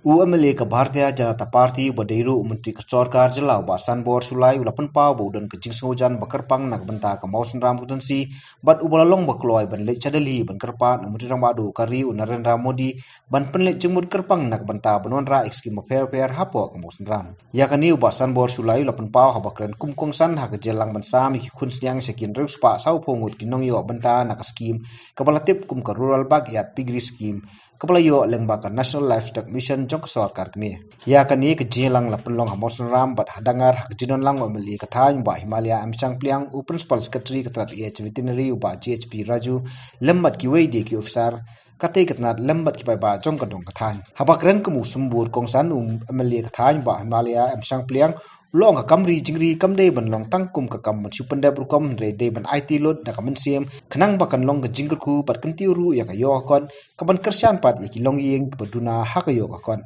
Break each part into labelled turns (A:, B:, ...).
A: UMLA ke Bharatiya Janata Party Badairu Menteri Kesorkar Jelau Basan Bor Sulai Ulapan Pau Baudan Kecing Sengojan Bakerpang Nak Benta ke Mausan Ram Kutansi Bat Ubalalong Bakloy Ban Lek Cadali Ban Kerpat Menteri Ramadu Kari Narendra Modi Ban Penlek Jemut Kerpang Nak Benta Banonra Ekskim Fair Hapo ke Mausan Ram Yakani Basan Bor Sulai Ulapan Pau Habakren Kumkong San Hak Jelang Ban Sam Iki Kun Siang Sekin Rus Pak Sau Pongut Kinong Yo Benta Nak Skim Kepala Tip Kum ke Rural Bagiat Pigri Skim Kepala Yo Lembaga National Livestock Mission Jong Kesorkar kini. Ya kani kejilang la penlong Mausan Ram bat hadangar hak jinon lang UMLA katany ba Himalaya Amsang Pliang u Principal Secretary Ketrat EH Veterinary ba GHP Raju lembat ki wedi ki officer kate ketnat lembat ki ba jong kadong katany. Habakren kemu sembur kongsan UMLA katany ba Himalaya Amsang Pliang long ka kamri jingri kamde ban long tangkum ka kam man supanda brukom re de ban IT load da kamen sim kenang bakan long ka jingkur ku pat kentiuru ya ka yo kon kaban kersian pat ya ki long yeng baduna ha ka yo ka kon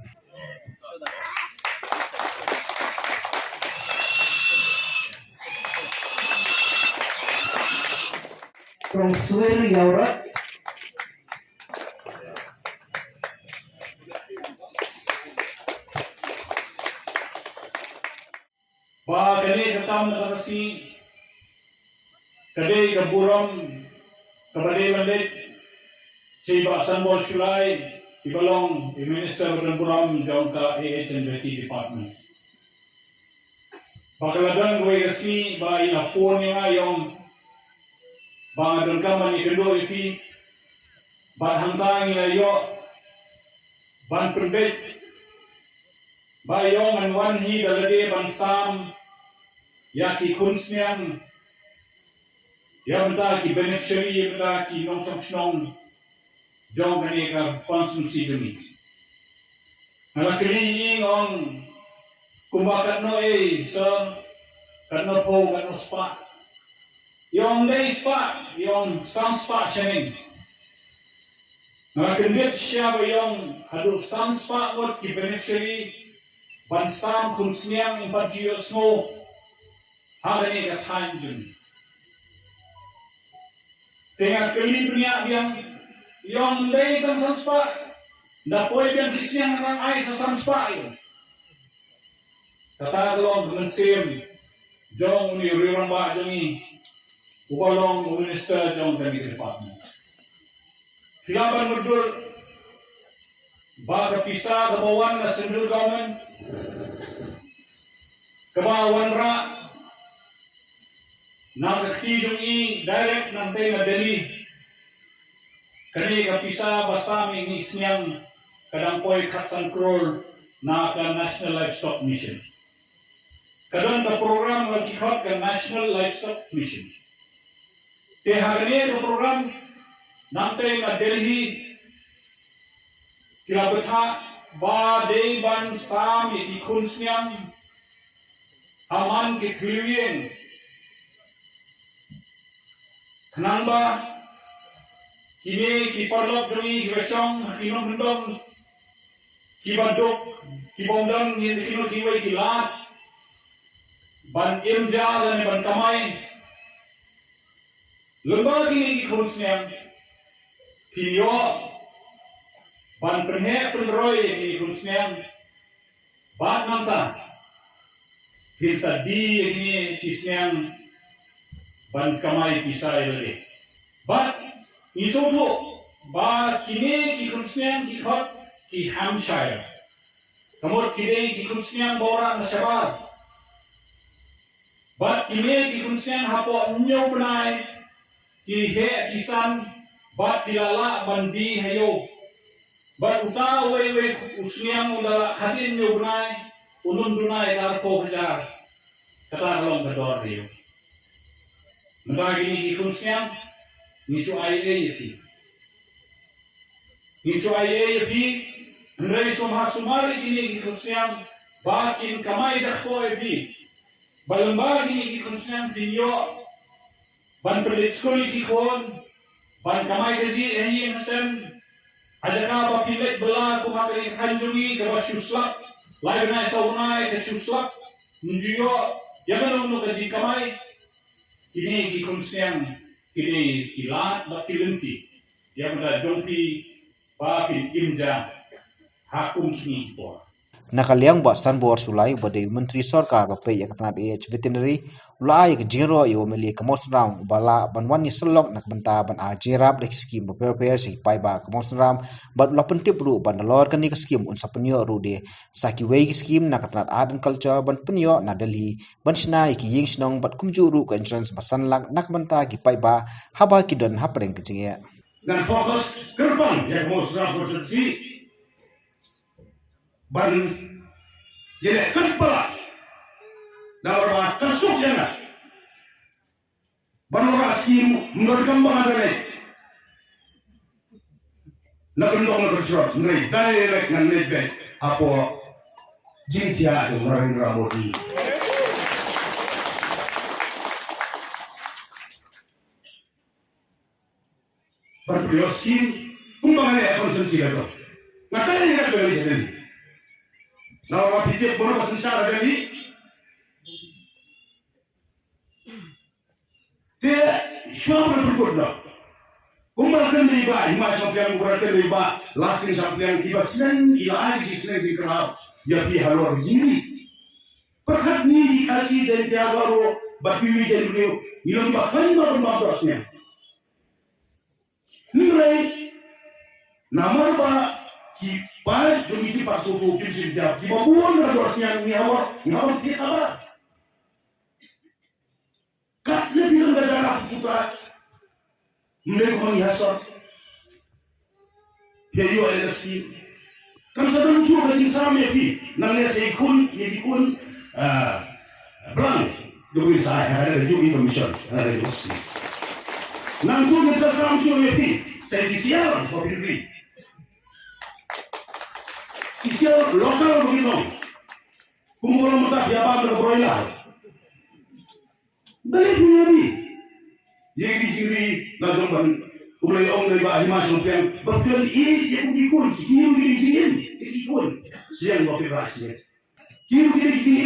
B: from Sweden Europe
C: Ba kali katam na kasi kali kaburam kabade mandet si Basan Bor Sulai ibalong Minister ng Buram jong ka AHNBT Department. Pagkaladan ko kasi ba ina-phone niya yung ba doon ka man ikendo ifi ba hangtang inayo ban perbet ba yung anwan hi dalade ban sam yaki kunsniang ya benda ki beneficiary ya benda ki nong song jong kani ka konsumsi demi ala kini ngong kumbakat no so kanno po kanno spa yung day spa yung sun spa chening ala kini siya ba yung hadu sun spa wat ki beneficiary ban sam kunsniang impajio smo hari ini katakan jun. Tengah kelibnya yang lei kan sanspa, dah boleh yang kisian orang ai sanspa itu. Kata long dengan sim, jong ni riwan ba jongi, upalong minister jong kami department. Silaban berdul, ba kepisah kebawan na central government, kebawan ra. Nakakijong direct ng tema Delhi. Kani kapisa basta may ngisnyang kadangpoy katsan crore na ka National Livestock Mission. Kadang ka program nagkikot ka National Livestock Mission. Tehari ka program ng tema Delhi kilabata ba day ban sam ikikunsnyang aman kikliwin Kenapa kini kiparlok demi gesong kinong hendong kibadok kibondang yang kinong kiwai kilat ban imja dan ban kamai lembaga ini kurusnya kinyo ban penhe penroy ini kurusnya ban nanta kinsa di ini kisnya ban kamay pisay lagi. But isudo ba kini ki kunsniang ki khot ki Hampshire. Kamot kini ki kunsniang bora na sabar. But kini ki kunsniang hapo nyo benay ki he kisan bat kilala bandi hayo. But uta we usniang undala hadin nyo benay unun dunay narko hajar. Kata long bedor riyo. Mendagi ni kunsnya ni cuai yefi. Ni cuai yefi ndai sumari ini kunsnya bakin kamai dakpo yefi. Balembagi ni kunsnya tinyo ban pelit skuli kikon ban kamai gaji ehi ensem ada ka pilet bela kumagari kanjungi ka basuslap lain na saunai ka suslap njiyo yaman no gaji kamai ini kikunsniang ini kilat bakilenti yang ada jongpi papin imja hakum kini po.
A: Nakaliang Basan Bor Sulai badai Menteri Sarkar Bapak Yakanat AH Veterinary ulai ke jiro yo meli ke Mosram bala banwan ni selok nak benta ban ajirap de skim prepare si pai ba ke Mosram bad ula pentip ru ban lor kan ni ke skim unsa penyo ru de saki wei skim nak katnat art and culture ban penyo na Delhi ban snai ki ying snong bad kumju ru ke insurance basan lak nak benta ki pai ba haba ki don hapreng ke jinge
C: Dan fokus gerbang yang Mosram produksi ban jadi kepala dalam kasut jangan ban orang skim menurut kembang ada nak bendong nak bercerot ngai direct ngan lebih apa jintia itu Narendra Modi beliau skim kumbangannya konsumsi itu ngapain dia beli jadi Now, what did you want to say? Dia siapa berikut dah. Kumpulan riba, hima sampai kumpulan riba, lasting sampai tiba senang, ilah lagi senang dikerap, ya pi halor jiri. Perkat ni dikasih dari tiada baru, berpiwi dari beliau, ilang bahkan bermabasnya. Nilai nama apa? Baik begitu Pak Suku Kimsi Jab, di bawah dosnya ngawar tidak apa. Katnya bilang gajah putra, mereka menghasut. Dia juga ada sih. Kan sedang suruh kacing sama ya pi, nangnya seikun, ya dikun, belang. Dulu saya ada juga information, ada juga sih. Nangku bisa samsul ya pi, saya disiar, kopi negeri. Isial lokal begitu, kumpulan mentah Japan berbroiler. Dari punya ni, yang dicuri langsung kumpulan orang dari bawah hima sampai berpilihan ini yang dikun, kini dikun, siang kopi rahasia. Kini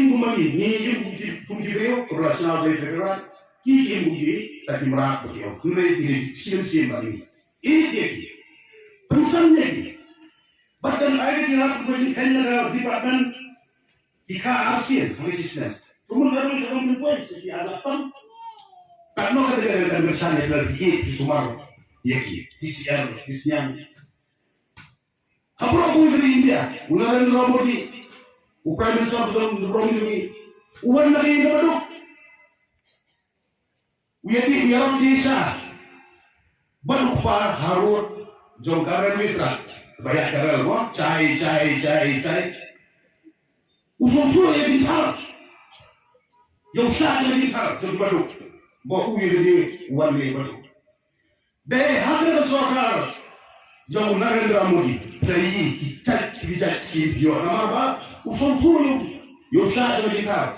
C: kumpulan ini yang kumpulan operasional dari federal, kini kumpulan tapi merak begitu, kumpulan siang bagi. Ini dia, pensannya ni. Bahkan air di dalam kanya departemen ika ASEAN resistance. Kemudian dalam tempoh jadi alatan karena kata-kata bersama lagi di Sumatera, yaki, PCR, Islam. Apa pun dari India, Narendra Modi, Prime Minister Romi, uang dari Indonesia, uyati yang desa, baru par harut, jongkaran mitra. Banyak cara lo, cai. Usung tu yang ditar, yang sah yang ditar, jadi baru, bahu yang jadi uang yang baru. Deh, ada seorang jauh Narendra Modi, dari kita skim dia nama apa? Usung tu yang sah yang ditar.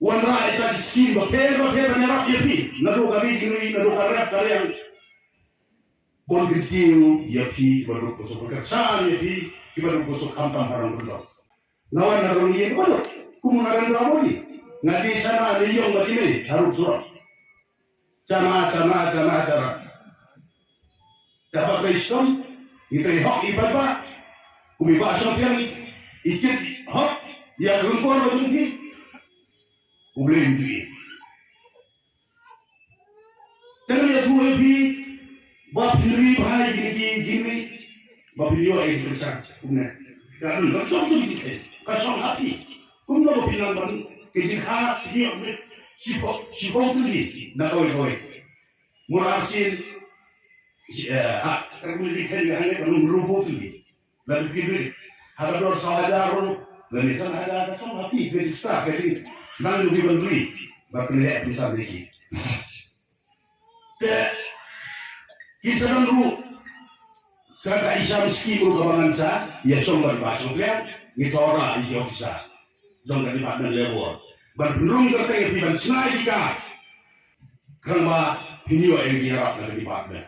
C: Uang rakyat tadi skim, berapa nyerap dia pi, naru kami kini naru karep kalian. Bon kritiu ya pi baru kosok kerjaan ya pi baru kosok kampang barang berlaku. Lawan naroni yang baru kumunaran Ramoni ngadi sana liyong begini harus surat. Cama. Dapat Islam itu hak ibadah kumibasok yang ikut hak yang rumpur begini boleh duit. Tapi ya tu lebih Bapilri bahai gini, bapilio ay bersah, kumne. Kalau betul tu kita, kasong hati, kumne bapilang bang, kejikat dia, sipok tu di, nak koi. Murasin, kemudian dia hanya kalau merubah tu di, lalu kiri, ada dor sahaja, lalu sana ada kasong hati, kejikat, jadi lalu dibeli, bapilih bisa lagi. Kita dulu sekarang Islam meski berkawangan sah, ya sumber bahasa kalian, kita orang yang bisa, jangan dipakai lewat. Berbenung terkait dengan senai jika, kerana ini yang diharapkan dipakai.